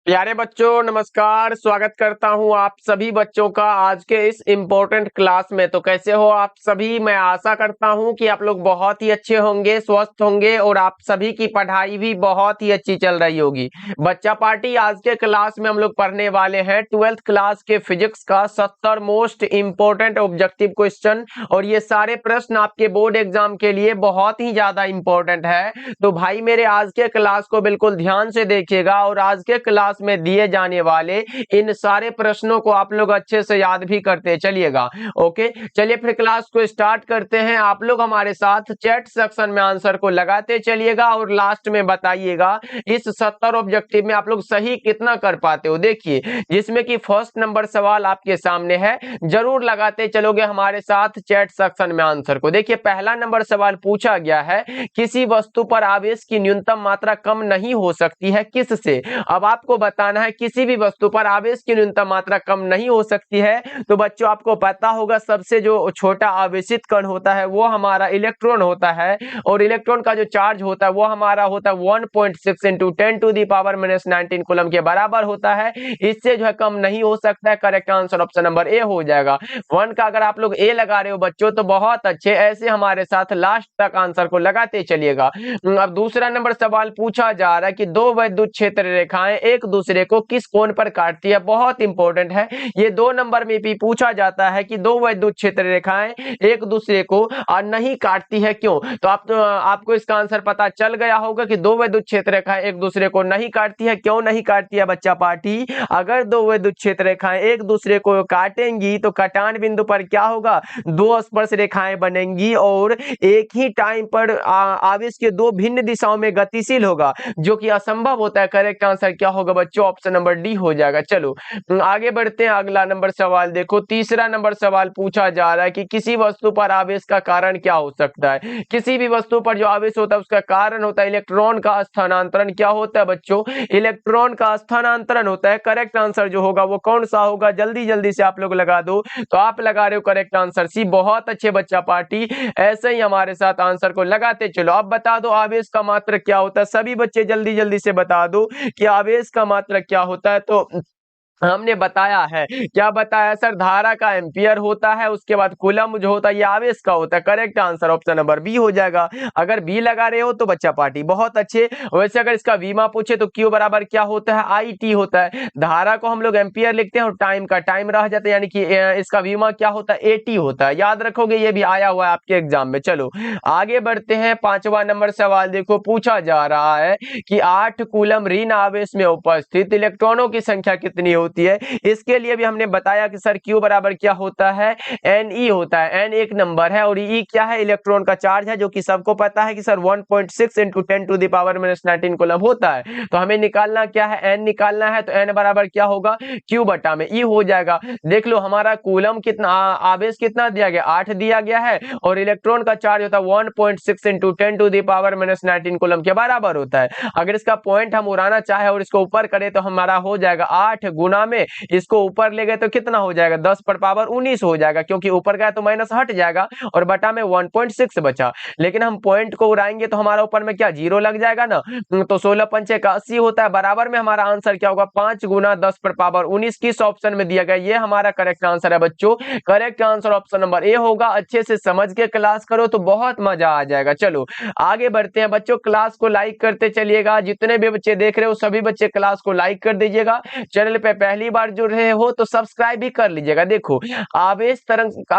प्यारे बच्चों नमस्कार। स्वागत करता हूं आप सभी बच्चों का आज के इस इम्पोर्टेंट क्लास में। तो कैसे हो आप सभी? मैं आशा करता हूं कि आप लोग बहुत ही अच्छे होंगे, स्वस्थ होंगे और आप सभी की पढ़ाई भी बहुत ही अच्छी चल रही होगी। बच्चा पार्टी आज के क्लास में हम लोग पढ़ने वाले हैं 12th क्लास के फिजिक्स का 70 मोस्ट इम्पोर्टेंट ऑब्जेक्टिव क्वेश्चन। और ये सारे प्रश्न आपके बोर्ड एग्जाम के लिए बहुत ही ज्यादा इम्पोर्टेंट है। तो भाई मेरे आज के क्लास को बिल्कुल ध्यान से देखिएगा और आज के क्लास में दिए जाने वाले इन सारे प्रश्नों को आप लोग अच्छे से याद भी करते चलिएगा। ओके, चलिए फिर क्लास को स्टार्ट करते हैं। आप लोग हमारे साथ चैट सेक्शन में आंसर को लगाते चलिएगा और लास्ट में बताइएगा इस 70 ऑब्जेक्टिव में आप लोग सही कितना कर पाते हो। देखिए, जिसमें कि फर्स्ट नंबर सवाल आपके सामने है, जरूर लगाते चलोगे हमारे साथ चैट सेक्शन में आंसर को। देखिए, पहला नंबर सवाल पूछा गया है, किसी वस्तु पर आवेश की न्यूनतम मात्रा कम नहीं हो सकती है, किससे? अब आपको बताना है किसी भी वस्तु पर आवेश की न्यूनतम मात्रा कम नहीं हो सकती है। तो बच्चों आपको पता होगा सबसे जो छोटा आवेशित कण होता है वो हमारा इलेक्ट्रॉन होता है। और इलेक्ट्रॉन का जो चार्ज होता है वो हमारा होता है 1.6 इंटू 10⁻⁻⁹ कूलम के बराबर होता है। इससे जो है कम नहीं हो सकता है। Correct answer option number A हो जाएगा। 1 का अगर आप लोग ए लगा रहे हो बच्चों तो बहुत अच्छे, ऐसे हमारे साथ लास्ट तक आंसर को लगाते चलिएगा। अब दूसरा नंबर सवाल पूछा जा रहा है कि दो विद्युत क्षेत्र रेखाएं एक दूसरे को किस कोण पर काटती है। बहुत इंपॉर्टेंट है ये, 2 नंबर में भी पूछा जाता है कि दो विद्युत क्षेत्र रेखाएं एक दूसरे को नहीं काटती है, क्यों? तो आपको इसका आंसर पता चल गया होगा कि दो विद्युत क्षेत्र रेखाएं एक दूसरे को नहीं काटती है। क्यों नहीं काटती है बच्चा पार्टी? अगर दो विद्युत क्षेत्र रेखाएं एक दूसरे को काटेंगी तो कटान बिंदु पर क्या होगा, दो स्पर्श रेखाएं बनेंगी और एक ही टाइम पर आवेश के दो भिन्न दिशाओं में गतिशील होगा, जो कि असंभव होता है। करेक्ट आंसर क्या होगा बच्चों? ऑप्शन नंबर डी हो जाएगा। चलो आगे बढ़ते हैं। अगला नंबर सवाल देखो, तीसरा नंबर सवाल पूछा जा रहा है कि किसी वस्तु पर आवेश का कारण क्या हो सकता है। किसी भी वस्तु पर जो आवेश होता है उसका कारण होता है इलेक्ट्रॉन का स्थानांतरण। क्या होता है बच्चों? इलेक्ट्रॉन का स्थानांतरण होता है। करेक्ट आंसर जो होगा वो कौन सा होगा? जल्दी जल्दी से आप लोग लगा दो। तो आप लगा रहे हो करेक्ट आंसर सी। बहुत अच्छे बच्चा पार्टी, ऐसे ही हमारे साथ आंसर को लगाते चलो। अब बता दो आवेश का मात्रक क्या होता है। सभी बच्चे जल्दी जल्दी से बता दो कि आवेश का मात्रक क्या होता है। तो हमने बताया है, क्या बताया सर? धारा का एम्पियर होता है, उसके बाद कूलम जो होता है ये आवेश का होता है। Correct answer option number B हो जाएगा। अगर बी लगा रहे हो तो बच्चा पार्टी बहुत अच्छे। वैसे अगर इसका वीमा पूछे तो क्यू बराबर क्या होता है? आई टी होता है। धारा को हम लोग एम्पियर लिखते हैं और टाइम का टाइम रह जाता है, यानी कि इसका वीमा क्या होता है? ए टी होता है। याद रखोगे, ये भी आया हुआ है आपके एग्जाम में। चलो आगे बढ़ते हैं। पांचवा नंबर सवाल देखो, पूछा जा रहा है कि 8 कूलम ऋण आवेश में उपस्थित इलेक्ट्रॉनों की संख्या कितनी होती है। इसके लिए भी हमने बताया कि सर क्यू बराबर क्या होता है? एन ई होता है। एन एक नंबर है और ई क्या है? इलेक्ट्रॉन का चार्ज है, जो कि सबको पता है कि सर 1.6 इंटू 10⁻⁻⁹ कूलम होता है। तो हमें निकालना क्या है? एन निकालना है। तो एन बराबर क्या होगा? क्यू बटा में ई हो जाएगा। देख लो हमारा कूलम कितना, आवेश कितना दिया गया? 8 दिया गया है और इलेक्ट्रॉन का चार्ज होता है 1.6 इंटू 10⁻⁻⁹ कूलम के बराबर होता है। अगर इसका पॉइंट हम उड़ाना चाहे और इसको ऊपर करें तो हमारा हो जाएगा 8 गुना में इसको ऊपर ले गए तो कितना हो जाएगा? 10 पर पावर 19 हो जाएगा, क्योंकि ऊपर गया तो माइनस हट जाएगा और बटा में 1.6 बचा। लेकिन हम पॉइंट को उड़ाएंगे तो हमारा ऊपर में क्या जीरो लग जाएगा ना। तो 16 पंचे का 80 होता है। बराबर में हमारा आंसर क्या होगा? 5 गुना 10 पर पावर 19 किस ऑप्शन में दिया गया? ये हमारा करेक्ट आंसर है बच्चों। करेक्ट आंसर ऑप्शन नंबर ए होगा। अच्छे से समझ के क्लास करो तो बहुत मजा आ जाएगा। चलो आगे बढ़ते हैं बच्चों। क्लास को लाइक करते चलिएगा। जितने भी बच्चे देख रहे हो सभी बच्चे क्लास को लाइक कर दीजिएगा। चैनल पे पहली बार जुड़ रहे हो तो सब्सक्राइब भी कर लीजिएगा। देखो, आवेश तरंग का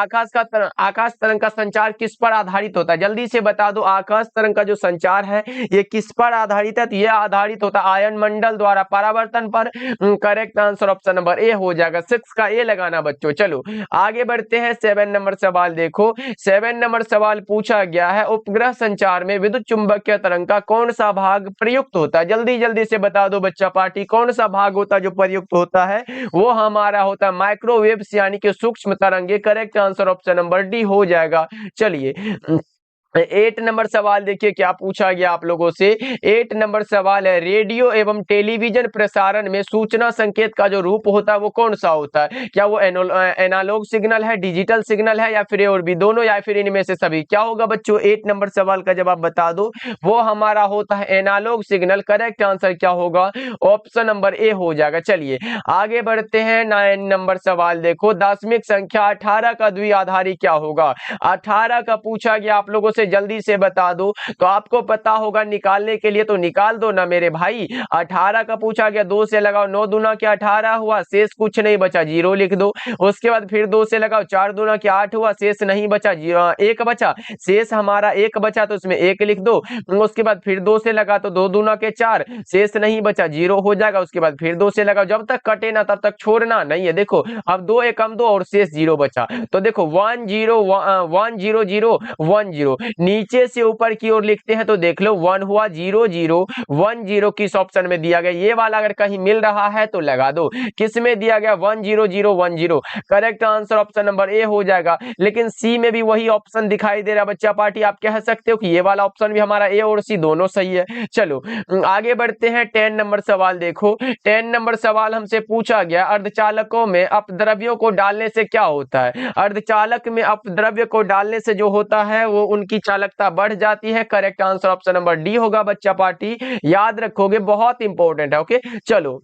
आकाश तरंग का संचार किस पर आधारित होता है? जल्दी से बता दो, आकाश तरंग का जो संचार है ये किस पर आधारित है? तो ये आधारित होता है आयन मंडल द्वारा परावर्तन पर। Correct answer option number A हो जाएगा। 6 का ए लगाना बच्चों। चलो आगे बढ़ते हैं। 7 नंबर सवाल देखो। 7 नंबर सवाल पूछा गया है, उपग्रह संचार में विद्युत चुंबकीय तरंग का कौन सा भाग प्रयुक्त होता है? जल्दी जल्दी से बता दो बच्चा पार्टी, कौन सा भाग होता है जो प्रयुक्त होता है? वो हमारा होता है माइक्रोवेव्स, यानी कि सूक्ष्म तरंगे। Correct answer option number D हो जाएगा। चलिए 8 नंबर सवाल देखिए क्या पूछा गया आप लोगों से। 8 नंबर सवाल है, रेडियो एवं टेलीविजन प्रसारण में सूचना संकेत का जो रूप होता है वो कौन सा होता है? क्या वो एनालॉग सिग्नल है, डिजिटल सिग्नल है, या फिर और भी दोनों, या फिर इनमें से सभी? क्या होगा बच्चों? 8 नंबर सवाल का जवाब बता दो। वो हमारा होता है एनालॉग सिग्नल। करेक्ट आंसर क्या होगा? ऑप्शन नंबर ए हो जाएगा। चलिए आगे बढ़ते हैं। 9 नंबर सवाल देखो, दशमिक संख्या 18 का द्विआधारी क्या होगा? 18 का पूछा गया आप लोगों से, जल्दी से बता दो। तो आपको पता होगा निकालने के लिए, तो निकाल दो ना मेरे भाई। 18 का पूछा गया, 2 से लगाओ, 9 दूना क्या 18 हुआ, शेष कुछ नहीं बचा, 0 लिख दो। उसके बाद फिर 2 से लगाओ, 4 दूना क्या 8 हुआ, शेष नहीं बचा, 1 बचा, शेष हमारा 1 बचा, तो इसमें 1 लिख दो। उसके बाद फिर 2 से लगा तो 2 दूना के 4, शेष नहीं बचा, 0 हो जाएगा। उसके बाद फिर 2 से लगाओ, जब तक कटे ना तब तक छोड़ना नहीं है। देखो अब 2 एकम 2 और शेष 0 बचा, तो देखो 1 0 1 0 0 1 0। नीचे से ऊपर की ओर लिखते हैं तो देख लो 1 हुआ, 0 0 1 0 किस ऑप्शन में दिया गया? ये वाला अगर कहीं मिल रहा है तो लगा दो। किस में दिया गया? 1 0 0 1 0। Correct answer option number A हो जाएगा। लेकिन सी में भी वही ऑप्शन दिखाई दे रहा है बच्चा पार्टी। आप कह सकते हो कि ये वाला ऑप्शन भी हमारा ए और सी दोनों सही है। चलो आगे बढ़ते हैं। 10 नंबर सवाल देखो। 10 नंबर सवाल हमसे पूछा गया, अर्धचालकों में अपद्रव्यों को डालने से क्या होता है? अर्धचालक में अपद्रव्य को डालने से जो होता है वो उनकी चालकता बढ़ जाती है। Correct answer option number D होगा बच्चा पार्टी, याद रखोगे, बहुत इंपॉर्टेंट है। ओके चलो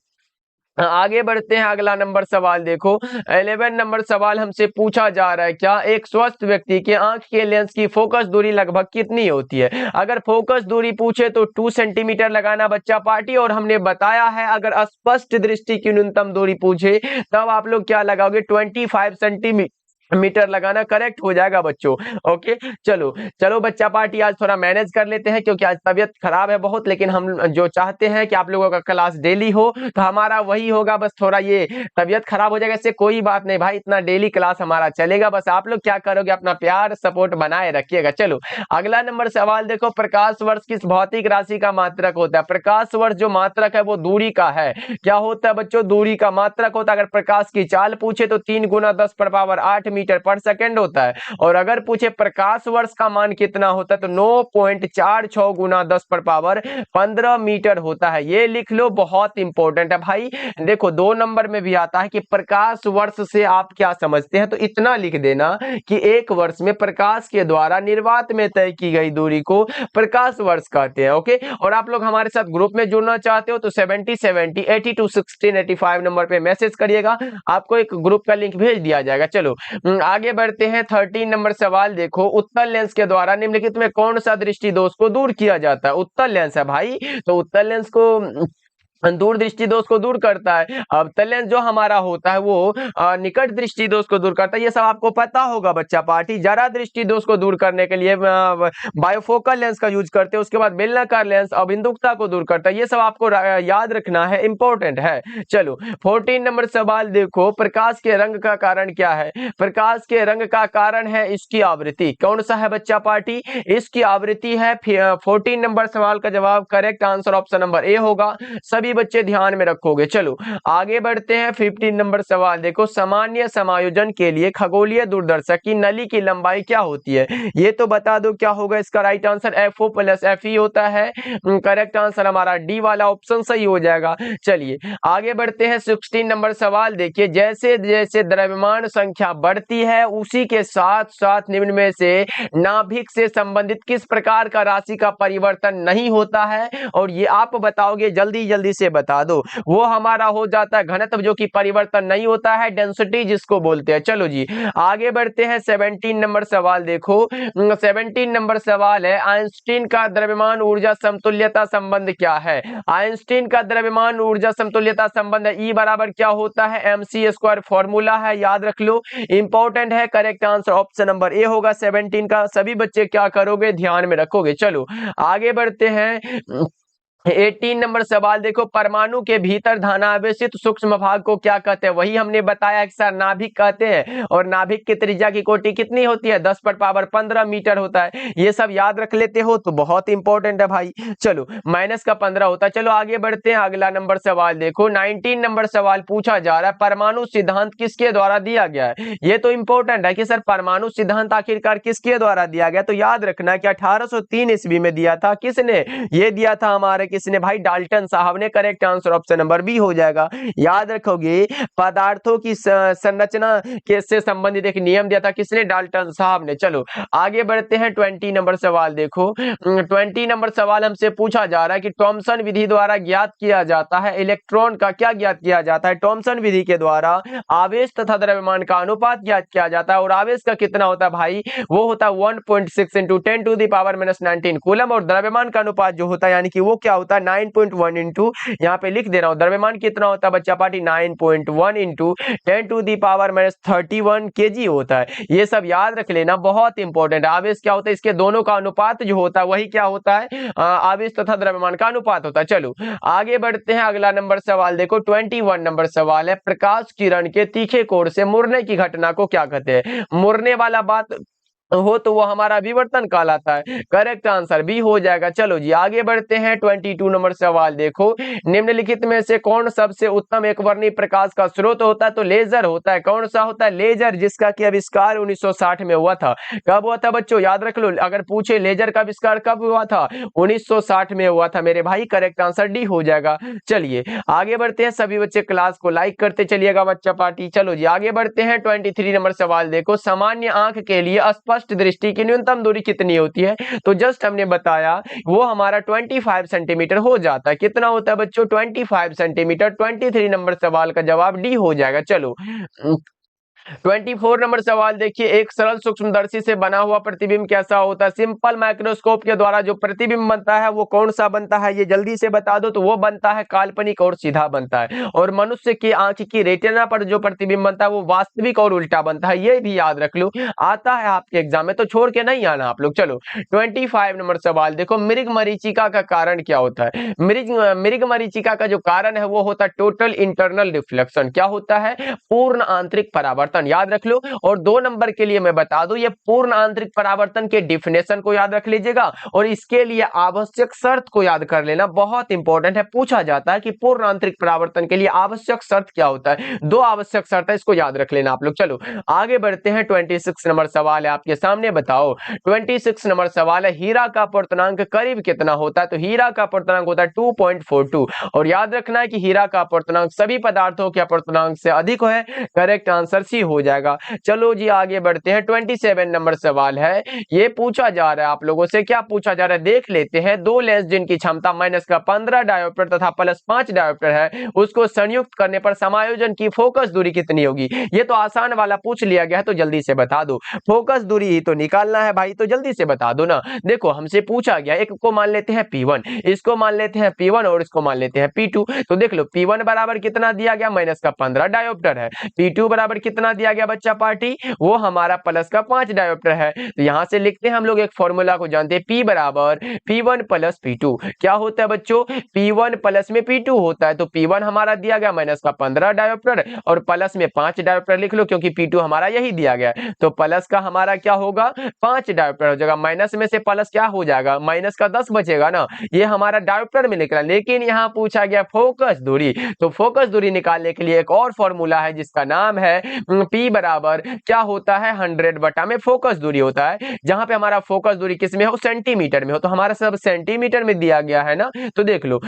आगे बढ़ते हैं। अगला नंबर सवाल देखो। 11 नंबर सवाल हमसे पूछा जा रहा है, क्या एक स्वस्थ व्यक्ति के आंख के लेंस की फोकस दूरी लगभग कितनी होती है? अगर फोकस दूरी पूछे तो 2 सेंटीमीटर लगाना बच्चा पार्टी, और हमने बताया है अगर स्पष्ट दृष्टि की न्यूनतम दूरी पूछे तब आप लोग क्या लगाओगे? 25 सेंटीमीटर लगाना। करेक्ट हो जाएगा बच्चों। ओके चलो चलो बच्चा पार्टी, आज थोड़ा मैनेज कर लेते हैं क्योंकि आज तबीयत खराब है बहुत, लेकिन हम जो चाहते हैं कि आप लोगों का क्लास डेली हो तो हमारा वही होगा। बस थोड़ा ये तबीयत खराब हो जाएगा, इससे कोई बात नहीं भाई, इतना डेली क्लास हमारा चलेगा। बस आप लोग क्या करोगे? अपना प्यार सपोर्ट बनाए रखिएगा। चलो अगला नंबर सवाल देखो, प्रकाश वर्ष किस भौतिक राशि का मात्रक होता है? प्रकाश वर्ष जो मात्रक है वो दूरी का है। क्या होता है बच्चों? दूरी का मात्रक होता है। अगर प्रकाश की चाल पूछे तो 3 गुना 10 पर पावर 8 मीटर पर सेकंड होता है, और अगर पूछे प्रकाश वर्ष का मान कितना होता है तो 9.46 गुना 10 पर पावर 15 मीटर होता है। ये लिख लो, बहुत इंपॉर्टेंट है भाई। देखो 2 नंबर में भी आता है कि प्रकाश वर्ष से आप क्या समझते हैं, तो इतना लिख देना कि एक वर्ष में प्रकाश के द्वारा निर्वात में तय की गई दूरी को प्रकाश वर्ष कहते हैं। ओके और आप लोग हमारे साथ ग्रुप में जुड़ना चाहते हो तो 70 70 82 16 85 नंबर पे मैसेज करिएगा, आपको एक ग्रुप का लिंक भेज दिया जाएगा। चलो आगे बढ़ते हैं। 13 नंबर सवाल देखो, उत्तल लेंस के द्वारा निम्नलिखित में कौन सा दृष्टि दोष को दूर किया जाता है? उत्तल लेंस है भाई, तो उत्तल लेंस को दूर दृष्टि दोष को दूर करता है। अब तल लेंस जो हमारा होता है वो निकट दृष्टि दोष को दूर करता है। ये सब आपको पता होगा बच्चा पार्टी। जरा दृष्टि दोष को दूर करने के लिए बायोफोकल लेंस का यूज करते हैं। उसके बाद बेलनाकार लेंस अबिंदुकता को दूर करता है। ये सब आपको याद रखना है, इंपॉर्टेंट है। चलो 14 नंबर सवाल देखो, प्रकाश के रंग का कारण क्या है? प्रकाश के रंग का कारण है इसकी आवृत्ति। कौन सा है बच्चा पार्टी? इसकी आवृत्ति है। 14 नंबर सवाल का जवाब करेक्ट आंसर ऑप्शन नंबर ए होगा। सभी बच्चे ध्यान में रखोगे। चलो आगे बढ़ते हैं। 15 नंबर सवाल देखो, सामान्य समायोजन के लिए खगोलीय दूरदर्शक की नली की लंबाई क्या होती है? ये तो बता दो क्या होगा इसका राइट आंसर? FO + FE होता है। करेक्ट आंसर हमारा डी वाला ऑप्शन सही हो जाएगा। चलिए आगे बढ़ते हैं। 16 नंबर सवाल देखिए, जैसे जैसे द्रव्यमान संख्या बढ़ती है उसी के साथ साथ निम्न में से नाभिक से संबंधित किस प्रकार का राशि का परिवर्तन नहीं होता है? और ये आप बताओगे, जल्दी जल्दी से बता दो। वो हमारा हो जाता है घनत्व, जो कि परिवर्तन नहीं होता है, डेंसिटी जिसको बोलते हैं। चलो जी आगे बढ़ते हैं। 17 नंबर सवाल देखो। 17 नंबर सवाल है, आइंस्टीन का द्रव्यमान ऊर्जा समतुल्यता संबंध क्या है? आइंस्टीन का द्रव्यमान ऊर्जा समतुल्यता संबंध E बराबर क्या होता है? mc² फॉर्मूला है, याद रख लो, इंपॉर्टेंट है। करेक्ट आंसर ऑप्शन नंबर ए होगा 17 का। सभी बच्चे क्या करोगे? ध्यान में रखोगे। चलो आगे बढ़ते हैं। 18 नंबर सवाल देखो, परमाणु के भीतर धनावेशित सूक्ष्म भाग को क्या कहते हैं? वही हमने बताया कि सर नाभिक कहते हैं। और नाभिक की त्रिज्या की कोटि कितनी होती है? 10⁻15 मीटर होता है। ये सब याद रख लेते हो तो बहुत इंपॉर्टेंट है भाई। चलो -15 होता है। चलो आगे बढ़ते हैं, अगला नंबर सवाल देखो, 19 नंबर सवाल पूछा जा रहा है, परमाणु सिद्धांत किसके द्वारा दिया गया है? ये तो इंपॉर्टेंट है कि सर परमाणु सिद्धांत आखिरकार किसके द्वारा दिया गया? तो याद रखना कि 1803 ईस्वी में दिया था। किसने? ये दिया था हमारे किसने भाई? डाल्टन साहब ने। Correct answer option number B हो जाएगा। याद रखोगे, पदार्थों की संरचना के से संबंधित एक नियम दिया था। किसने? डाल्टन साहब ने। चलो आगे बढ़ते हैं, 20 नंबर सवाल देखो। 20 नंबर सवाल हमसे पूछा जा रहा है कि थॉमसन विधि द्वारा ज्ञात किया जाता है इलेक्ट्रॉन का क्या ज्ञात किया जाता है? थॉमसन विधि के द्वारा आवेश तथा द्रव्यमान का अनुपात ज्ञात किया जाता है। और आवेश का कितना होता है भाई? वो होता है 1.6 इंटू 10⁻⁻19 कूलम। और द्रव्यमान का अनुपात जो होता है यानी कि वो क्या होता है? 9.1 इंटू, यहाँ पे लिख दे रहा हूं, द्रव्यमान कितना होता है बच्चा पार्टी? 9.1 इंटू 10⁻31 kg होता है। ये सब याद रख लेना, बहुत इंपॉर्टेंट। आवेश क्या होता है? इसके दोनों का अनुपात जो होता है वही क्या होता है? आवेश तथा द्रव्यमान का अनुपात होता है। चलो आगे बढ़ते हैं, अगला नंबर सवाल देखो, 21 नंबर सवाल है, प्रकाश किरण के तीखे कोण से मुड़ने की घटना को क्या कहते हैं? मुड़ने वाला बात हो तो वो हमारा विवर्तन कहलाता है। करेक्ट आंसर बी हो जाएगा। चलो जी आगे बढ़ते हैं, 22 नंबर सवाल देखो, निम्नलिखित में से कौन सबसे उत्तम एकवर्णी प्रकाश का स्रोत होता है? तो लेजर होता है। कौन सा होता है? लेजर, जिसका कि आविष्कार 1960 में हुआ था। कब हुआ था बच्चों? याद रख लो, अगर पूछे लेजर का आविष्कार कब हुआ था? 1960 में हुआ था मेरे भाई। करेक्ट आंसर डी हो जाएगा। चलिए आगे बढ़ते हैं, सभी बच्चे क्लास को लाइक करते चलिएगा बच्चा पार्टी। चलो जी आगे बढ़ते हैं, 23 नंबर सवाल देखो, सामान्य आंख के लिए स्पष्ट दृष्टि की न्यूनतम दूरी कितनी होती है? तो जस्ट हमने बताया, वो हमारा 25 सेंटीमीटर हो जाता है। कितना होता है बच्चों? 25 सेंटीमीटर। 23 नंबर सवाल का जवाब डी हो जाएगा। चलो 24 नंबर सवाल देखिए, एक सरल सूक्ष्मदर्शी से बना हुआ प्रतिबिंब कैसा होता है? सिंपल माइक्रोस्कोप के द्वारा जो प्रतिबिंब बनता है वो कौन सा बनता है? ये जल्दी से बता दो। तो वो बनता है काल्पनिक और सीधा बनता है। और मनुष्य की आंख की रेटिना पर जो प्रतिबिंब बनता है वो वास्तविक और उल्टा बनता है। ये भी याद रख लो, आता है आपके एग्जाम में, तो छोड़ के नहीं आना आप लोग। चलो 25 नंबर सवाल देखो, मृग मरीचिका का कारण क्या होता है? मृग मरीचिका का जो कारण है वो होता है टोटल इंटरनल रिफ्लेक्शन। क्या होता है? पूर्ण आंतरिक परावर्तन। याद रख लो। और 2 नंबर के लिए मैं बता दूं, ये पूर्ण आंतरिक परावर्तन के डिफिनेशन को याद रख लीजिएगा और इसके लिए आवश्यक शर्त को याद कर लेना, बहुत इंपॉर्टेंट है। पूछा जाता है कि पूर्ण आंतरिक परावर्तन के लिए आवश्यक शर्त क्या होता है? 2 आवश्यक शर्त है, इसको याद रख लेना आप लोग। चलो आगे बढ़ते हैं, 26 नंबर सवाल है आपके सामने, बताओ 26 नंबर सवाल है, हीरा का अपवर्तनांक करीब कितना होता है? तो हीरा का अपवर्तनांक होता है 2.42। और याद रखना है कि हीरा का अपवर्तनांक सभी पदार्थों के अपवर्तनांक से अधिक है। करेक्ट आंसर सी हो जाएगा। चलो जी आगे बढ़ते हैं, 27 नंबर सवाल है, ये पूछा जा रहा है आप लोगों से, क्या पूछा जा रहा है देख लेते हैं। 2 लेंस जिनकी क्षमता -15 डायोप्टर तथा +5 डायोप्टर है, उसको संयुक्त करने पर समायोजन की फोकस दूरी कितनी होगी? ये तो आसान वाला पूछ लिया गया है, तो जल्दी से बता दो। फोकस दूरी ही तो निकालना है भाई, तो जल्दी से बता दो ना। देखो हमसे पूछा गया, एक को मान लेते हैं P1, इसको मान लेते हैं P1 और इसको मान लेते हैं P2। तो देख लो P1 बराबर कितना दिया गया? -15 डायोप्टर है। P2 बराबर कितना दिया गया बच्चा पार्टी? वो हमारा +5 डायोप्टर है। तो यहां से लिखते हैं हम लोग एक फॉर्मूला को जानते हैं, P बराबर P1 + P2। क्या होता है बच्चों? P1 प्लस में P2 होता है। तो P1 हमारा दिया गया -15 डायोप्टर और प्लस में 5 डायोप्टर लिख लो, क्योंकि P2 हमारा यही दिया गया है। तो प्लस का हमारा क्या होगा? 5 डायोप्टर हो जाएगा। माइनस में से प्लस क्या हो जाएगा? माइनस का 10 बचेगा ना। ये हमारा डायोप्टर में निकला, लेकिन यहाँ पूछा गया फोकस दूरी। तो फोकस दूरी निकालने के लिए एक और फॉर्मूला है जिसका नाम है P बराबर क्या होता है? 100 बटा में फोकस दूरी होता है। जहां पे हमारा फोकस दूरी किस में हो? सेंटीमीटर में हो। तो हमारा सब सेंटीमीटर में दिया गया है ना। तो देख लो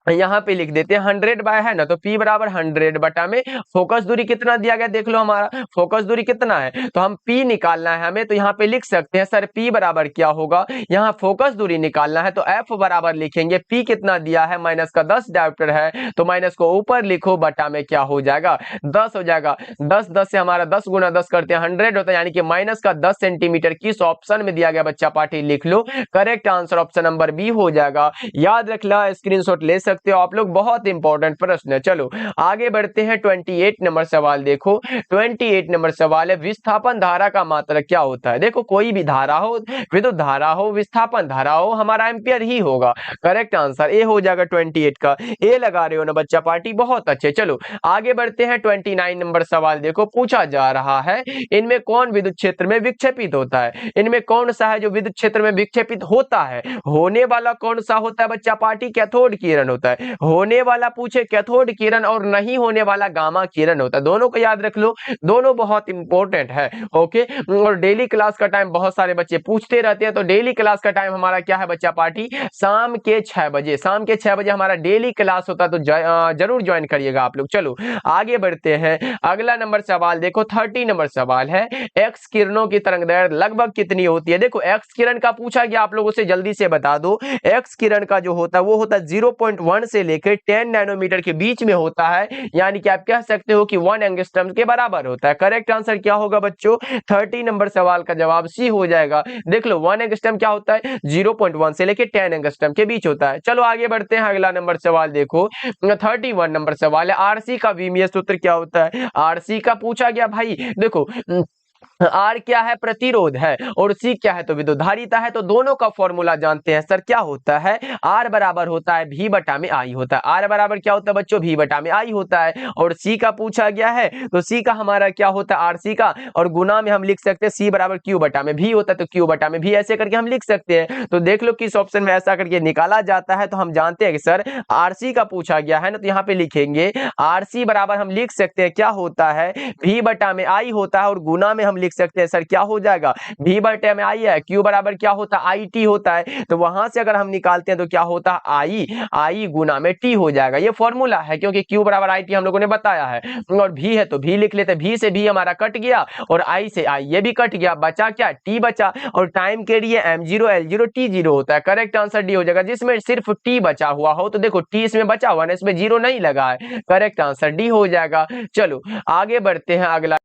यहाँ पे लिख देते हैं 100 बाय है ना, तो P बराबर 100 बटा में फोकस दूरी कितना दिया गया? देख लो हमारा फोकस दूरी कितना है, तो हम P निकालना है हमें। तो यहाँ पे लिख सकते हैं सर P बराबर क्या होगा? यहाँ फोकस दूरी निकालना है तो F बराबर लिखेंगे, P कितना दिया है? माइनस का 10 डायोप्टर है, तो माइनस को ऊपर लिखो, बटा में क्या हो जाएगा? 10 हो जाएगा। 10 से हमारा 10 गुना 10 करते हैं 100 होता है, यानी कि माइनस का 10 सेंटीमीटर किस ऑप्शन में दिया गया बच्चा पार्टी? लिख लो। Correct answer option number B हो जाएगा। याद रख ला, स्क्रीनशॉट ले सकते सकते हो आप लोग, बहुत इंपॉर्टेंट प्रश्न है। चलो आगे बढ़ते हैं। 28 नंबर सवाल देखो, 28 नंबर सवाल है विस्थापन धारा का मात्रक क्या होता है। देखो कोई भी धारा हो, विद्युत धारा हो, विस्थापन धारा हो, हमारा एम्पियर ही होगा। करेक्ट आंसर ए हो जाएगा 28 का। ए लगा रहे हो ना बच्चा पार्टी, बहुत अच्छे। चलो आगे बढ़ते हैं। 29 नंबर सवाल देखो, पूछा जा रहा है इनमें कौन विद्युत क्षेत्र में विक्षेपित होता है। इनमें कौन सा है जो विद्युत क्षेत्र में विक्षेपित होता है। होने वाला कौन सा होता है बच्चा पार्टी, कैथोड किरण होता है। होने वाला पूछे कैथोड किरण, और नहीं होने वाला गामा किरण होता है। दोनों को याद रख लो, दोनों बहुत इंपॉर्टेंट है। ओके, और डेली क्लास का टाइम बहुत सारे बच्चे पूछते रहते हैं, तो डेली क्लास का टाइम हमारा क्या है बच्चा पार्टी, शाम के 6 बजे। शाम के 6 बजे हमारा डेली क्लास होता है, तो जरूर ज्वाइन करिएगा आप लोग। चलो आगे बढ़ते हैं। अगला नंबर सवाल देखो, 30 नंबर सवाल है एक्स किरणों की तरंगदैर्घ्य लगभग कितनी होती है। देखो एक्स किरण का पूछा गया, आप लोगों से जल्दी से बता दो। एक्स किरण का जो होता है वो होता है 0.1 से लेकर 10 नैनोमीटर के बीच में होता है, यानी कि आप कह सकते हो कि 1 एंगस्ट्रम के बराबर होता है। करेक्ट आंसर क्या होगा बच्चों, 30 नंबर सवाल का जवाब सी हो जाएगा। देख लो 1 एंगस्ट्रम क्या होता है, 0.1 से लेकर 10 एंगस्ट्रम के बीच होता है। चलो आगे बढ़ते हैं। अगला नंबर सवाल देखो, 31 नंबर सवाल है आरसी का विमीय सूत्र क्या होता है। आरसी का पूछा गया भाई, देखो आर क्या है, प्रतिरोध है, और सी क्या है तो विद्युत धारिता है। तो दोनों का फॉर्मूला जानते हैं सर, क्या होता है, आर बराबर होता है भी बटा में आई होता है। आर बराबर क्या होता है बच्चों, भी बटा में आई होता है। और सी का पूछा गया है, तो सी का हमारा क्या होता है, आर सी का, और गुना में हम लिख सकते हैं सी बराबर क्यू बटा में भी होता है, तो क्यू बटा में भी ऐसे करके हम लिख सकते हैं। तो देख लो किस ऑप्शन में ऐसा करके निकाला जाता है। तो हम जानते हैं कि सर आरसी का पूछा गया है ना, तो यहाँ पे लिखेंगे आरसी बराबर हम लिख सकते हैं क्या होता है, भी बटा में आई होता है, और गुना में हम लिख सकते हैं सर क्या हो जाएगा, भी बटे में आई है, क्यू बराबर क्या होता है, आई टी होता है। तो वहां से अगर हम निकालते हैं तो क्या होता है, आई गुना में टी हो जाएगा। ये फॉर्मूला है, क्योंकि क्यू बराबर आई टी हम लोगों ने बताया है। और भी है तो भी लिख लेते, भी से भी हमारा कट गया, और आई से आई ये भी कट गया, बचा क्या, टी बचा। और टाइम के लिए m0 l0 t0 होता है। करेक्ट आंसर डी हो जाएगा। जिसमें सिर्फ टी बचा हुआ हो, तो देखो टी इसमें बचा हुआ ना, इसमें जीरो नहीं लगा है। करेक्ट आंसर डी हो जाएगा। चलो आगे बढ़ते हैं।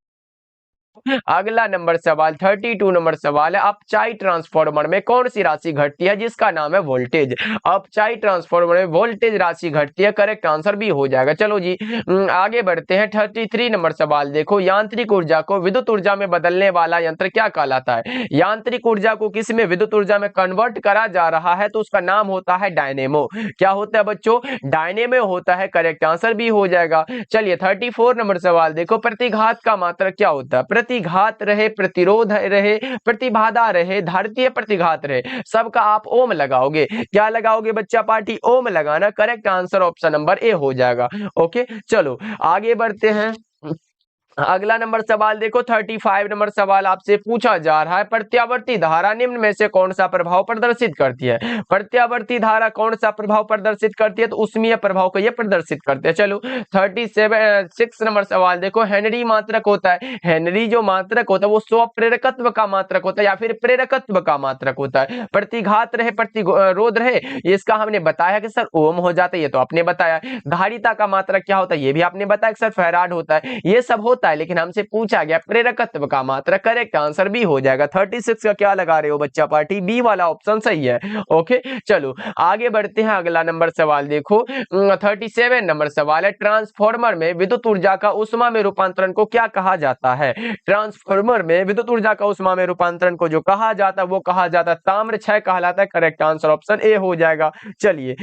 अगला नंबर सवाल 32 नंबर सवाल है, अपचाई ट्रांसफार्मर में कौन सी राशि घटती है जिसका नाम है वोल्टेज। अपचाई ट्रांसफार्मर में वोल्टेज राशि घटती है। करेक्ट आंसर भी हो जाएगा। चलो जी आगे बढ़ते हैं। 33 नंबर सवाल देखो, यांत्रिक ऊर्जा को विद्युत ऊर्जा में बदलने वाला यंत्र क्या कहलाता है। यांत्रिक ऊर्जा को किस में, विद्युत ऊर्जा में कन्वर्ट करा जा रहा है, तो उसका नाम होता है डायनेमो। क्या होता है बच्चों, डायनेमो होता है। करेक्ट आंसर भी हो जाएगा। चलिए 34 नंबर सवाल देखो, प्रतिघात का मात्रक क्या होता है। प्रतिघात रहे, प्रतिरोध रहे, प्रतिबाधा रहे, धारितीय प्रतिघात रहे, सबका आप ओम लगाओगे। क्या लगाओगे बच्चा पार्टी, ओम लगाना। Correct answer option number A हो जाएगा। ओके चलो आगे बढ़ते हैं। अगला नंबर सवाल देखो, 35 नंबर सवाल आपसे पूछा जा रहा है, प्रत्यावर्ती धारा निम्न में से कौन सा प्रभाव प्रदर्शित करती है। प्रत्यावर्ती धारा कौन सा प्रभाव प्रदर्शित करती है, तो उष्मीय प्रभाव को ये प्रदर्शित करते हैं। चलो 36 नंबर सवाल देखो, हेनरी मात्रक होता है। हेनरी जो मात्रक होता है वो स्वप्रेरकत्व का मात्रक होता है, या फिर प्रेरकत्व का मात्रक होता है। प्रतिघात रहे, प्रतिरोध रहे, इसका हमने बताया कि सर ओम हो जाता है, ये तो आपने बताया। धारिता का मात्रक क्या होता है, ये भी आपने बताया कि सर फैराड होता है। ये सब होता है, लेकिन हमसे पूछा गया प्रेरकत्व का मात्रक। करेक्ट आंसर भी हो जाएगा। 36 का क्या लगा रहे हो बच्चा पार्टी, बी वाला ऑप्शन सही है। ओके चलो आगे बढ़ते हैं। अगला नंबर सवाल देखो, 37 नंबर सवाल है, ट्रांसफार्मर में विद्युत ऊर्जा का ऊष्मा में रूपांतरण को क्या कहा जाता है। ट्रांसफार्मर में विद्युत ऊर्जा का ऊष्मा में रूपांतरण को जो कहा जाता है वो कहा जाता है ताम्र क्षय कहलाता है। करेक्ट आंसर ऑप्शन ए हो जाएगा। चलिए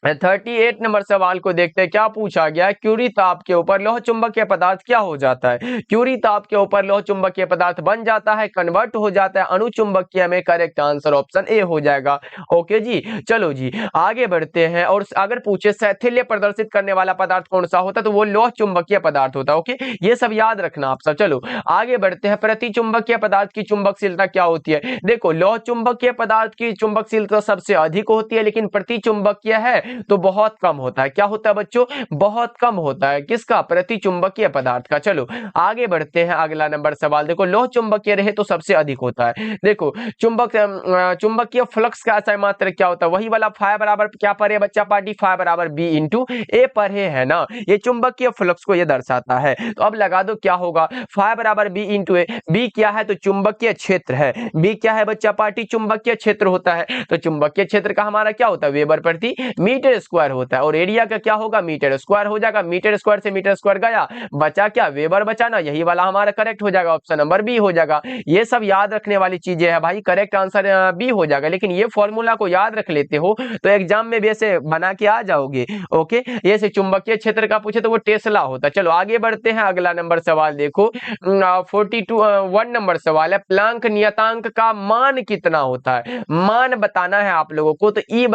38 नंबर सवाल को देखते हैं, क्या पूछा गया, क्यूरी ताप के ऊपर लौह चुंबकीय पदार्थ क्या हो जाता है। क्यूरी ताप के ऊपर लौह चुंबकीय पदार्थ बन जाता है, कन्वर्ट हो जाता है अणुचुंबकीय में। करेक्ट आंसर ऑप्शन ए हो जाएगा। ओके जी चलो जी आगे बढ़ते हैं। और अगर पूछे शैथिल्य प्रदर्शित करने वाला पदार्थ कौन सा होता है, तो वो लौह चुंबकीय पदार्थ होता है। ओके ये सब याद रखना आप सब। चलो आगे बढ़ते हैं। प्रति चुंबकीय पदार्थ की चुंबकशीलता क्या होती है। देखो लौह चुंबकीय पदार्थ की चुंबकशीलता सबसे अधिक होती है, लेकिन प्रति चुंबकीय है तो बहुत कम होता है। क्या होता है बच्चों, बहुत कम होता है। किसका, प्रति चुंबकीय पदार्थ का। चलो आगे बढ़ते हैं। अगला नंबर सवाल देखो, लौह चुंबकीय रहे तो सबसे अधिक होता है। देखो चुंबकीय फ्लक्स का ऐसा मात्रक क्या होता है, वही वाला फाई बराबर क्या पर है बच्चा पार्टी, फाई बराबर बी इंटू ए पर है ना। ये चुंबकीय फ्लक्स को ये दर्शाता है। तो अब लगा दो क्या होगा, फाई बराबर बी इंटू ए। बी क्या है, तो चुंबकीय क्षेत्र है। बी क्या है बच्चा पार्टी, चुंबकीय क्षेत्र होता है। तो चुंबकीय क्षेत्र का हमारा क्या होता है, वेबर प्रति मीटर मीटर स्क्वायर होता है और एरिया का क्या होगा, मीटर स्क्वायर हो जाएगा। मीटर स्क्वायर से मीटर स्क्वायर गया, बचा क्या, वेबर बचा ना, यही वाला हमारा करेक्ट हो जाएगा, ऑप्शन नंबर बी हो जाएगा। ये सब याद रखने वाली चीजें हैं भाई, करेक्ट आंसर बी हो जाएगा। लेकिन ये फॉर्मूला को याद रख लेते हो तो एग्जाम में भी ऐसे बना के आ जाओगे। ओके, ये से चुंबकीय क्षेत्र का पूछे तो वो टेस्ला होता है। चलो आगे बढ़ते हैं, अगला नंबर सवाल देखो 1 नंबर सवाल है, प्लांक नियतांक का मान कितना होता है, मान बताना है आप लोगों को। तो ई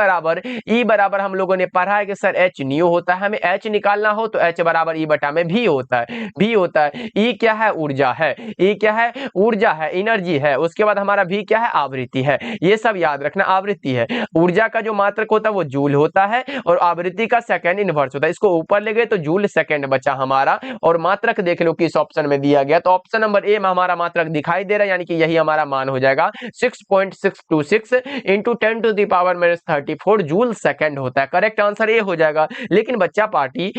बराबर हम लोगों ने पढ़ा है कि सर एच न्यू होता है, हमें एच निकालना हो तो एच बराबर ई बटा में भी होता है, भी होता है। ई क्या है, ऊर्जा है, ई क्या है, ऊर्जा है, एनर्जी है। उसके बाद हमारा भी क्या है, आवृत्ति है। ये सब याद रखना, आवृत्ति है। ऊर्जा का जो मात्रक होता है वो जूल होता है और आवृत्ति का सेकंड इनवर्स होता है। इसको ऊपर ले गए तो जूल सेकंड बचा हमारा, और मात्रक देख लो किस ऑप्शन में दिया गया, तो ऑप्शन नंबर ए में हमारा मात्रक दिखाई दे रहा है, यानी कि यही हमारा मान हो जाएगा 6.626 इंटू 10⁻34 जूल सेकंड होता है। करेक्ट आंसर ये हो जाएगा। लेकिन बच्चा पार्टी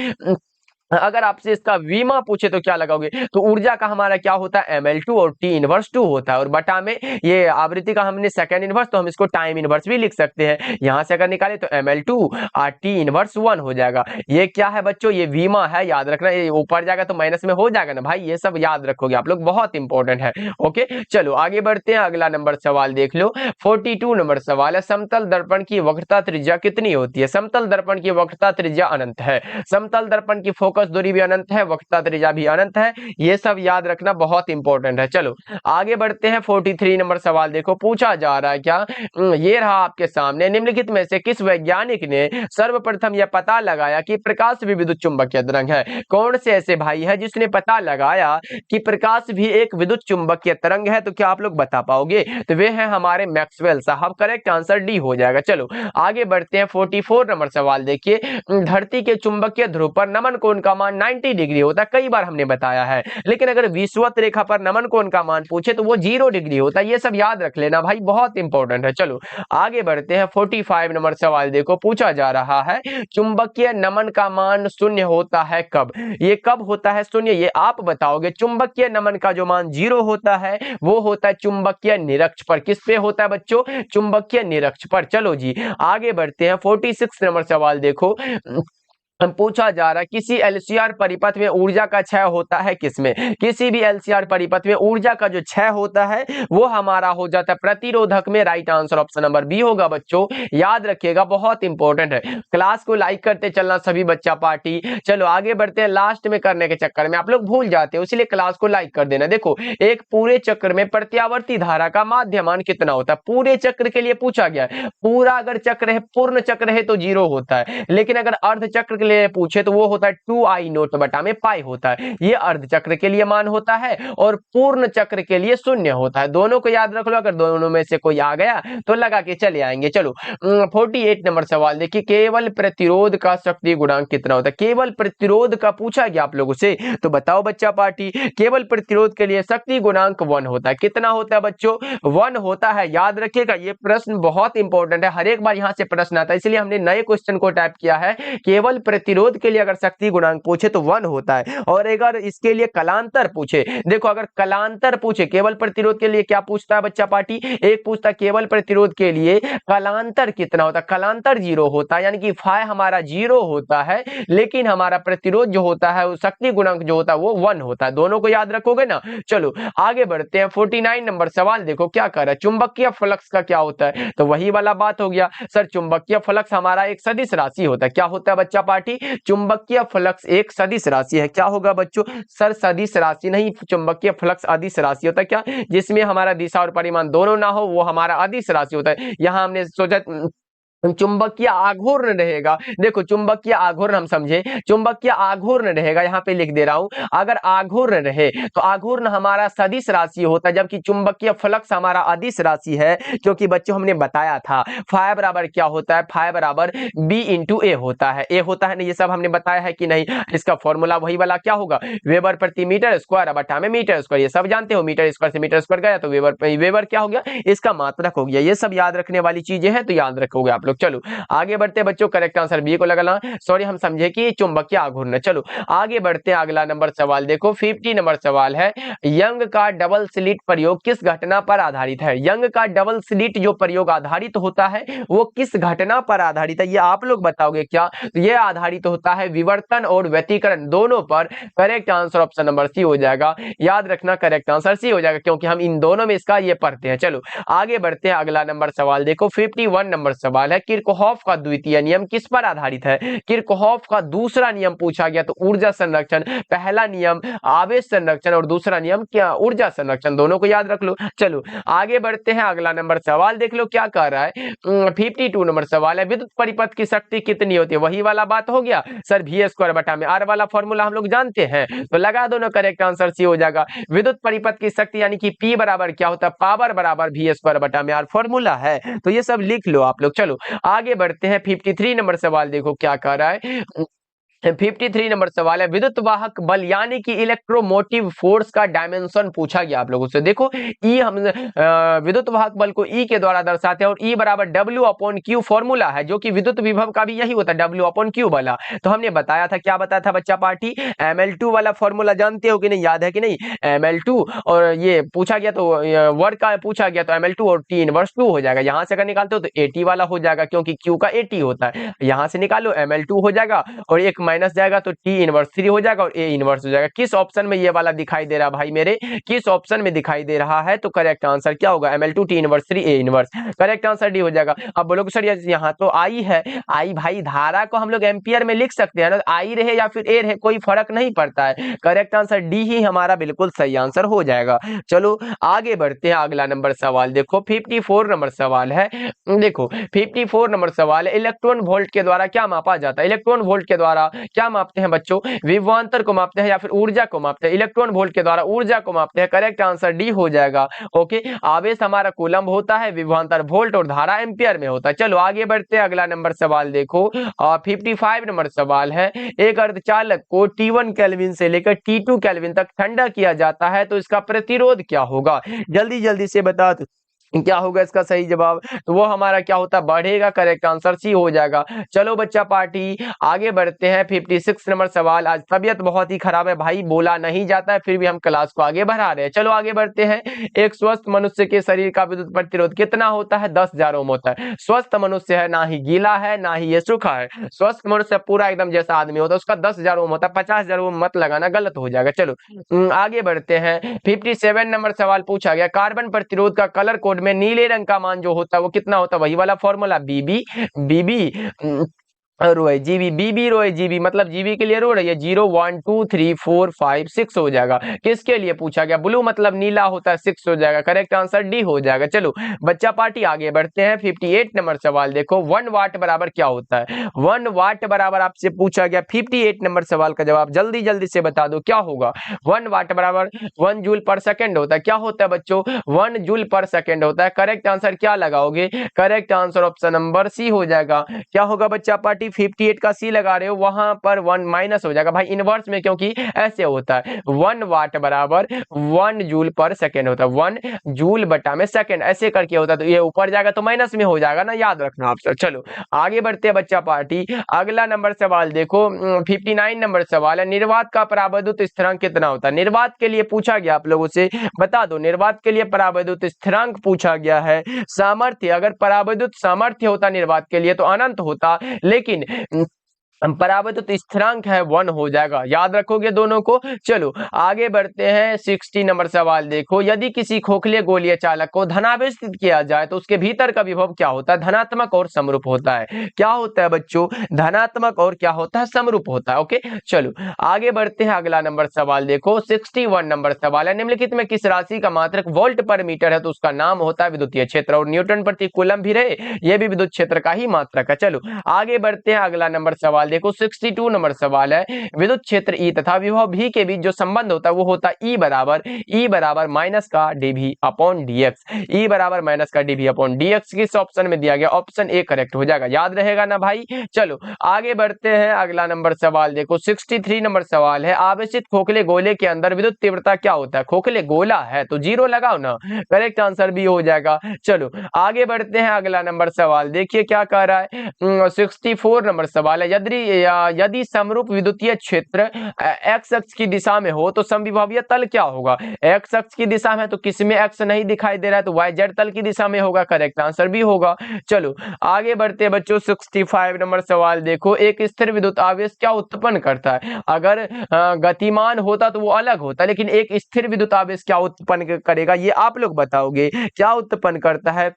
अगर आपसे इसका वीमा पूछे तो क्या लगाओगे, तो ऊर्जा का हमारा क्या होता है, ml2 और T इनवर्स 2 होता है, और बटा में ये आवृत्ति का हमने सेकंड इनवर्स, तो हम इसको टाइम इनवर्स भी लिख सकते हैं। यहां से अगर निकाले तो ml2 और T इनवर्स 1 हो जाएगा। ये क्या है बच्चों, ये वीमा है, याद रखना। ये ऊपर जाएगा तो माइनस में हो जाएगा ना भाई, ये सब याद रखोगे आप लोग, बहुत इंपॉर्टेंट है। ओके चलो आगे बढ़ते हैं, अगला नंबर सवाल देख लो 42 नंबर सवाल है, समतल दर्पण की वक्रता त्रिज्या कितनी होती है। समतल दर्पण की वक्रता त्रिज्या अनंत है, समतल दर्पण की फोकस दूरी भी अनंत है, वक्रता त्रिज्या भी अनंत है। ये सब याद रखना बहुत इंपॉर्टेंट है। चलो आगे बढ़ते हैं, 43 नंबर सवाल देखो, पूछा जा रहा है क्या, ये रहा आपके सामने, निम्नलिखित में से किस वैज्ञानिक ने सर्वप्रथम यह पता लगाया कि प्रकाश भी विद्युत चुंबकीय तरंग है। कौन से ऐसे भाई है जिसने पता लगाया कि प्रकाश भी एक विद्युत चुंबकीय तरंग है, तो क्या आप लोग बता पाओगे, तो वे हैं हमारे मैक्सवेल साहब। करेक्ट आंसर डी हो जाएगा। चलो आगे बढ़ते हैं, 44 नंबर सवाल देखिए, धरती के चुंबकीय ध्रुव पर नमन कोण का मान 90 डिग्री होता है, कई बार हमने बताया है। लेकिन अगर विषुवत रेखा पर नमन कोण का मान पूछे तो वो 0 डिग्री होता है। ये सब याद रख लेना भाई, बहुत इंपॉर्टेंट है। चलो आगे बढ़ते हैं, 45 नंबर सवाल देखो, पूछा जा रहा है चुंबकीय नमन का मान शून्य होता है कब। ये कब होता है शून्य, ये आप बताओगे। चुंबकीय नमन का जो मान 0 होता है वो होता है चुंबकीय निरक्ष पर। किस पे होता है बच्चों, चुंबकीय निरक्ष पर। चलो जी आगे बढ़ते हैं, 46 नंबर सवाल देखो, पूछा जा रहा है किसी एलसीआर परिपथ में ऊर्जा का क्षय होता है किसमें। किसी भी एलसीआर परिपथ में ऊर्जा का जो क्षय होता है वो हमारा हो जाता है प्रतिरोधक में। Right answer option number B होगा बच्चों, याद रखिएगा, बहुत इंपॉर्टेंट है। क्लास को लाइक करते चलना सभी बच्चा पार्टी। चलो आगे बढ़ते हैं, लास्ट में करने के चक्कर में आप लोग भूल जाते हो, इसलिए क्लास को लाइक कर देना। देखो एक पूरे चक्र में प्रत्यावर्ती धारा का माध्यमान कितना होता है, पूरे चक्र के लिए पूछा गया है। पूरा अगर चक्र है, पूर्ण चक्र है तो 0 होता है, लेकिन अगर अर्ध चक्र के लिए पूछे तो वो होता है 2I0 बटा में पाई होता है। ये अर्ध चक्र के लिए मान होता है और पूर्ण चक्र के लिए शून्य होता है। दोनों को याद रख लो, अगर दोनों में से कोई आ गया तो लगा के चले आएंगे। चलो 48 नंबर सवाल देखिए, केवल प्रतिरोध का शक्ति गुणांक कितना होता है। केवल प्रतिरोध का पूछा गया आप लोगों से, तो बताओ बच्चा पार्टी, केवल प्रतिरोध के लिए शक्ति गुणांक 1 होता है। कितना होता है बच्चों, 1 होता है। याद रखिएगा, ये प्रश्न बहुत इंपॉर्टेंट है, हर एक बार यहां से प्रश्न आता है, इसलिए हमने नए क्वेश्चन को टाइप किया है। केवल प्रतिरोध के लिए अगर शक्ति गुणांक पूछे तो 1 होता है, और अगर इसके लिए कलांतर पूछे, देखो अगर कलांतर पूछे, केवल प्रतिरोध के लिए क्या पूछता है बच्चा पार्टी, एक पूछता है केवल प्रतिरोध के लिए कलांतर कितना होता है। कलांतर 0 होता है, यानी कि फाई हमारा 0 होता है, लेकिन हमारा प्रतिरोध जो होता है, शक्ति गुणांक जो होता है वो 1 होता है। दोनों को याद रखोगे ना। चलो आगे बढ़ते हैं, 49 नंबर सवाल देखो, क्या कर रहा है, चुंबकीय फ्लक्स का क्या होता है, तो वही वाला बात हो गया सर, चुंबकीय फ्लक्स हमारा एक सदिश राशि होता है। क्या होता है बच्चा पार्टी, चुंबकीय फ्लक्स एक सदिश राशि है। क्या होगा बच्चों, सर सदिश राशि नहीं, चुंबकीय फ्लक्स अदिश राशि होता है। क्या, जिसमें हमारा दिशा और परिमाण दोनों ना हो, वो हमारा अदिश राशि होता है। यहां हमने सोचा चुंबकीय आघूर्ण रहेगा। देखो चुंबकीय आघूर्ण हम समझे, चुंबकीय आघूर्ण रहेगा, यहाँ पे लिख दे रहा हूं, अगर आघूर्ण रहे तो आघूर्ण हमारा सदिश राशि होता है, जबकि चुंबकीय फ्लक्स हमारा अदिश राशि है, क्योंकि बच्चों हमने बताया था फाई बराबर क्या होता है, फाई बराबर बी इंटू ए होता है। ए होता है ना, ये सब हमने बताया है कि नहीं। इसका फॉर्मूला वही वाला क्या होगा, वेबर प्रति मीटर स्क्वायर बटा में मीटर स्क्वायर, ये सब जानते हो। मीटर स्क्वायर से मीटर स्क्वायर गया तो वेबर क्या हो गया, इसका मात्रक हो गया। ये सब याद रखने वाली चीजें हैं, तो याद रखोगे आप लोग। लोग। चलो आगे बढ़ते हैं बच्चों, करेक्ट आंसर बी को लगाना, सॉरी हम समझे कि चुंबकीय आघूर्ण। चलो आगे बढ़ते हैं, अगला नंबर सवाल देखो 50 नंबर सवाल है, यंग का डबल स्लिट प्रयोग किस घटना पर आधारित है? यंग का डबल स्लिट जो प्रयोग आधारित होता है वो किस घटना पर आधारित है, ये आप लोग बताओगे क्या? ये आधारित होता है विवर्तन और व्यतिकरण दोनों पर। Correct answer option number C हो जाएगा, याद रखना करेक्ट आंसर सी हो जाएगा, क्योंकि हम इन दोनों में इसका ये पढ़ते हैं। चलो आगे बढ़ते हैं, अगला नंबर सवाल देखो 51 नंबर सवाल है, किरचॉफ का द्वितीय नियम किस पर आधारित है? किरचॉफ का दूसरा नियम पूछा गया तो ऊर्जा संरक्षण, पहला नियम आवेश संरक्षण और दूसरा नियम क्या? ऊर्जा संरक्षण, दोनों को याद रख लो। चलो आगे बढ़ते हैं, अगला नंबर सवाल देख लो क्या कह रहा है। 52 नंबर सवाल है, विद्युत परिपथ की शक्ति कितनी होती है? वही वाला बात हो गया सर, V² बटा में आर वाला फॉर्मूला हम लोग जानते हैं, तो लगा दो ना, करेक्ट आंसर सी हो जाएगा। विद्युत परिपथ की शक्ति यानी कि P बराबर क्या होता है? पावर बराबर V² बटा में आर फॉर्मूला है, तो ये सब लिख लो आप लोग। चलो आगे बढ़ते हैं, 53 नंबर सवाल देखो क्या कह रहा है। 53 नंबर सवाल है, विद्युत वाहक बल यानी कि इलेक्ट्रोमोटिव फोर्स का डायमेंशन पूछा गया आप लोगों से। देखो ई हम विद्युत वाहक बल को ई के द्वारा दर्शाते हैं और ई बराबर W/Q फॉर्मूला है, जो कि विद्युत विभव का भी यही होता है, W/Q वाला। तो हमने बताया था, क्या बताया था बच्चा पार्टी? ML2 वाला फॉर्मूला जानते हो कि नहीं, याद है कि नहीं? ML2 और ये पूछा गया तो वर्ग का पूछा गया तो ML2 और T इनवर्स 2 हो जाएगा। यहाँ से अगर निकालते हो तो AT वाला हो जाएगा, क्योंकि Q का AT होता है। यहाँ से निकालो ML2 हो जाएगा और एक माइनस जाएगा तो T इनवर्स 3 हो जाएगा और A इनवर्स हो जाएगा। किस ऑप्शन में ये वाला दिखाई दे रहा भाई मेरे, किस ऑप्शन में दिखाई दे रहा है? तो करेक्ट आंसर क्या होगा? ML2 T inverse 3 A inverse, correct answer D हो जाएगा। अब बोलोगे सर यहाँ तो आई है, आई भाई धारा को हम लोग एम्पियर में लिख सकते हैं ना, आई रहे या फिर ए रहे कोई फर्क नहीं पड़ता है, करेक्ट आंसर डी ही हमारा बिल्कुल सही आंसर हो जाएगा। चलो आगे बढ़ते हैं, अगला नंबर सवाल देखो 54 नंबर सवाल है। देखो 54 नंबर सवाल है, इलेक्ट्रॉन वोल्ट के द्वारा क्या मापा जाता है? इलेक्ट्रॉन वोल्ट के द्वारा क्या मापते हैं बच्चों? विभवांतर को मापते हैं या फिर ऊर्जा को मापते हैं? इलेक्ट्रॉन वोल्ट के द्वारा ऊर्जा को मापते हैं, करेक्ट आंसर डी हो जाएगा। ओके, आवेश हमारा कूलम्ब होता है, विभवांतर वोल्ट और धारा एम्पियर में होता है। चलो आगे बढ़ते हैं, अगला नंबर सवाल देखो 55 नंबर सवाल है, एक अर्धचालक को T1 केल्विन से लेकर T2 केल्विन तक ठंडा किया जाता है तो इसका प्रतिरोध क्या होगा? जल्दी जल्दी से बता दो क्या होगा इसका सही जवाब? तो वो हमारा क्या होता है? बढ़ेगा, करेक्ट आंसर सी हो जाएगा। चलो बच्चा पार्टी आगे बढ़ते हैं, 56 नंबर सवाल। आज तबीयत बहुत ही खराब है भाई, बोला नहीं जाता है, फिर भी हम क्लास को आगे बढ़ा रहे हैं। चलो आगे बढ़ते हैं, एक स्वस्थ मनुष्य के शरीर का विद्युत प्रतिरोध कितना होता है? 10,000 ओम होता है। स्वस्थ मनुष्य है, ना ही गीला है ना ही ये सूखा है, स्वस्थ मनुष्य पूरा एकदम जैसा आदमी होता है, उसका 10,000 ओम होता है। 50,000 ओम मत लगाना, गलत हो जाएगा। चलो आगे बढ़ते हैं, 57 नंबर सवाल पूछा गया, कार्बन प्रतिरोध का कलर कोड में नीले रंग का मान जो होता है वो कितना होता है? वही वाला फॉर्मूला बीबी रो है जीबी, बीबी रो है जीबी, मतलब जीबी के लिए रो रही है 0 1 2 3 4 5 6 हो जाएगा। किसके लिए पूछा गया? ब्लू मतलब नीला होता है, 6 हो जाएगा, करेक्ट आंसर डी हो जाएगा। चलो बच्चा पार्टी आगे बढ़ते हैं, 58 नंबर सवाल देखो, 1 वाट बराबर क्या होता है? 1 वाट बराबर आपसे पूछा गया, 58 नंबर सवाल का जवाब जल्दी जल्दी से बता दो क्या होगा? 1 वाट बराबर 1 जूल पर सेकेंड होता है। क्या होता है बच्चों? 1 जूल पर सेकेंड होता है। करेक्ट आंसर क्या लगाओगे? Correct answer option number C हो जाएगा। क्या होगा बच्चा पार्टी? 58 का सी लगा रहे हो, वहां पर 1 माइनस हो जाएगा भाई इनवर्स में, क्योंकि ऐसे होता है 1 वाट बराबर 1 जूल पर सेकेंड होता है, 1 जूल बटा में सेकेंड ऐसे करके होता है, तो ये ऊपर जाएगा तो माइनस में हो जाएगा ना, याद रखना आप सर। चलो आगे बढ़ते हैं बच्चा पार्टी, अगला नंबर सवाल देखो 59 नंबर सवाल है, निर्वात का परावैद्युत स्थिरांक कितना होता है? निर्वात के लिए पूछा गया आप लोगों से, बता दो निर्वात के लिए परावैद्युत स्थिरांक पूछा गया है। सामर्थ्य, अगर परावैद्युत सामर्थ्य होता निर्वात के लिए तो अनंत होता, लेकिन परावैद्युत स्थिरांक है 1 हो जाएगा, याद रखोगे दोनों को। चलो आगे बढ़ते हैं, 60 नंबर सवाल देखो, यदि किसी खोखले गोलीय चालक को धनावेशित किया जाए तो उसके भीतर का विभव क्या होता है? धनात्मक और समरूप होता है। क्या होता है बच्चों? धनात्मक और क्या होता है? समरूप होता है। ओके चलो आगे बढ़ते हैं, अगला नंबर सवाल देखो 61 नंबर सवाल है, निम्नलिखित में किस राशि का मात्रक वोल्ट पर मीटर है तो उसका नाम होता है विद्युतीय क्षेत्र, और न्यूटन प्रति कूलम भी रहे, यह भी विद्युत क्षेत्र का ही मात्रक है। चलो आगे बढ़ते हैं, अगला नंबर सवाल देखो 62 नंबर सवाल है, विद्युत क्षेत्र ई तथा विभव भी के बीच जो संबंध होता है वो होता है ई बराबर माइनस का dv अपॉन dx। ई बराबर माइनस का dv अपॉन dx किस ऑप्शन में दिया गया, ऑप्शन ए करेक्ट हो जाएगा, याद रहेगा ना भाई। चलो आगे बढ़ते हैं, अगला नंबर सवाल देखो 63 नंबर सवाल है, आवेशित खोखले गोले के अंदर विद्युत तीव्रता क्या होता है। खोखले गोला है तो जीरो लगाओ ना, करेक्ट आंसर भी हो जाएगा। चलो आगे बढ़ते हैं, अगला नंबर सवाल देखिए क्या कह रहा है। 64 नंबर सवाल है, यदि समरूप विद्युतीय क्षेत्र एक्स अक्ष की दिशा में हो तो समविभवीय तल क्या होगा। एक्स अक्ष की दिशा में तो किसमें एक्स नहीं दिखाई दे रहा है, तो वाई जेड तल की दिशा में होगा, करेक्ट आंसर भी होगा। चलो आगे बढ़ते हैं बच्चों, 65 नंबर सवाल देखो, एक स्थिर विद्युत आवेश क्या उत्पन्न करता है। अगर गतिमान होता तो वो अलग होता, लेकिन एक स्थिर विद्युत आवेश क्या उत्पन्न करेगा ये आप लोग बताओगे, क्या उत्पन्न करता है।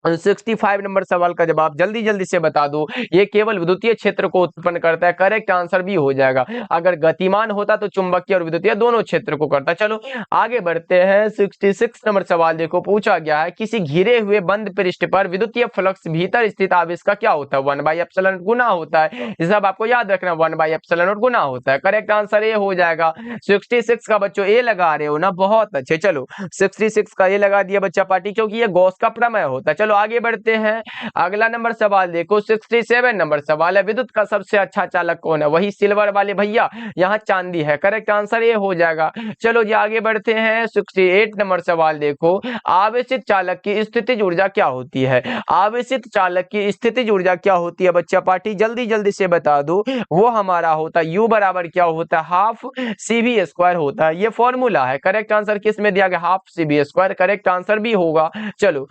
65 नंबर सवाल का जवाब जल्दी जल्दी से बता दो, ये केवल विद्युतीय क्षेत्र को उत्पन्न करता है, करेक्ट आंसर भी हो जाएगा। अगर गतिमान होता तो चुंबकीय और विद्युतीय दोनों क्षेत्र को करता। चलो आगे बढ़ते हैं, 66 नंबर सवाल देखो, पूछा गया है किसी घिरे हुए बंद पृष्ठ पर विद्युतीय फ्लक्स भीतर स्थित आवेश का क्या होता है। 1/ε गुना होता है, ये सब आपको याद रखना, 1/ε गुना होता है, करेक्ट आंसर ए हो जाएगा। 66 का बच्चों ए लगा रहे हो ना, बहुत अच्छे। चलो 66 का ए लगा दिया बच्चा पार्टी, क्योंकि ये गॉस का प्रमेय होता है। चलो आगे बढ़ते हैं, अगला नंबर सवाल देखो 67 नंबर सवाल है, विद्युत का सबसे अच्छा चालक कौन है। वही सिल्वर वाले भैया, यहाँ चांदी है, करेक्ट आंसर ये हो जाएगा। चलो जी आगे बढ़ते हैं, 68 नंबर सवाल देखो, आवेशित चालक की स्थितिज ऊर्जा क्या होती है। आवेशित चालक की स्थितिज ऊर्जा क्या होती है बच्चा पार्टी, जल्दी जल्दी से बता दो। वो हमारा होता है U बराबर क्या होता है, हाफ CV² होता है, ये फॉर्मूला है। करेक्ट आंसर किस में दिया गया, हाफ CV², करेक्ट आंसर भी होगा। चलो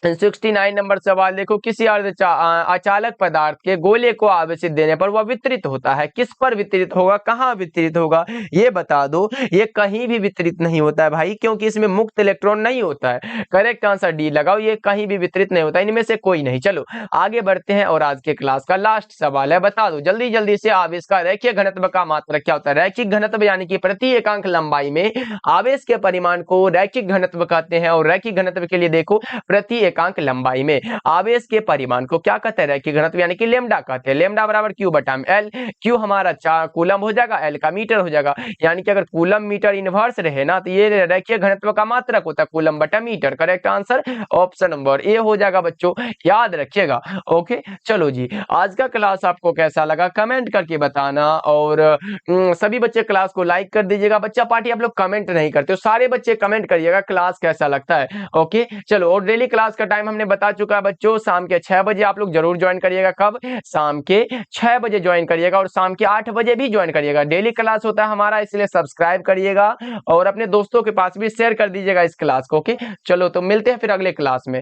69 नंबर सवाल देखो, किसी अचालक पदार्थ के गोले को आवेशित देने पर वह वितरित होता है, किस पर वितरित होगा, कहां वितरित होगा, ये बता दो। ये कहीं भी वितरित नहीं होता है भाई, क्योंकि इसमें मुक्त इलेक्ट्रॉन नहीं होता है, करेक्ट आंसर डी लगाओ, ये कहीं भी वितरित नहीं होता, इनमें से कोई नहीं। चलो आगे बढ़ते हैं, और आज के क्लास का लास्ट सवाल है, बता दो जल्दी जल्दी से, आवेश का रैखिक घनत्व का मात्रक क्या होता है। रैखिक घनत्व यानी कि प्रति एकांक लंबाई में आवेश के परिमाण को रैखिक घनत्व कहते हैं, और रैखिक घनत्व के लिए देखो प्रति एकांक लंबाई में आवेश के परिमाण को क्या कहते हैं, रैखिक घनत्व यानी कि लेमडा कहते हैं। लेमडा बराबर Q बटा L, Q हमारा कूलम हो जाएगा, L का मीटर हो जाएगा, यानी कि अगर कूलम मीटर इनवर्स रहे ना तो ये रैखिक घनत्व का मात्रक होता है कूलम बटा metre, correct answer option number A हो जाएगा बच्चों, याद रखिएगा। ओके चलो जी, आज का क्लास आपको कैसा लगा कमेंट करके बताना, और सभी बच्चे क्लास को लाइक कर दीजिएगा। बच्चा पार्टी आप लोग कमेंट नहीं करते हो, सारे बच्चे कमेंट करिएगा क्लास कैसा लगता है। ओके चलो, और डेली क्लास का टाइम हमने बता चुका है बच्चों, शाम के 6 बजे आप लोग जरूर ज्वाइन करिएगा। कब, शाम के 6 बजे ज्वाइन करिएगा, और शाम के 8 बजे भी ज्वाइन करिएगा। डेली क्लास होता है हमारा, इसलिए सब्सक्राइब करिएगा और अपने दोस्तों के पास भी शेयर कर दीजिएगा इस क्लास को। ओके चलो, तो मिलते हैं फिर अगले क्लास में।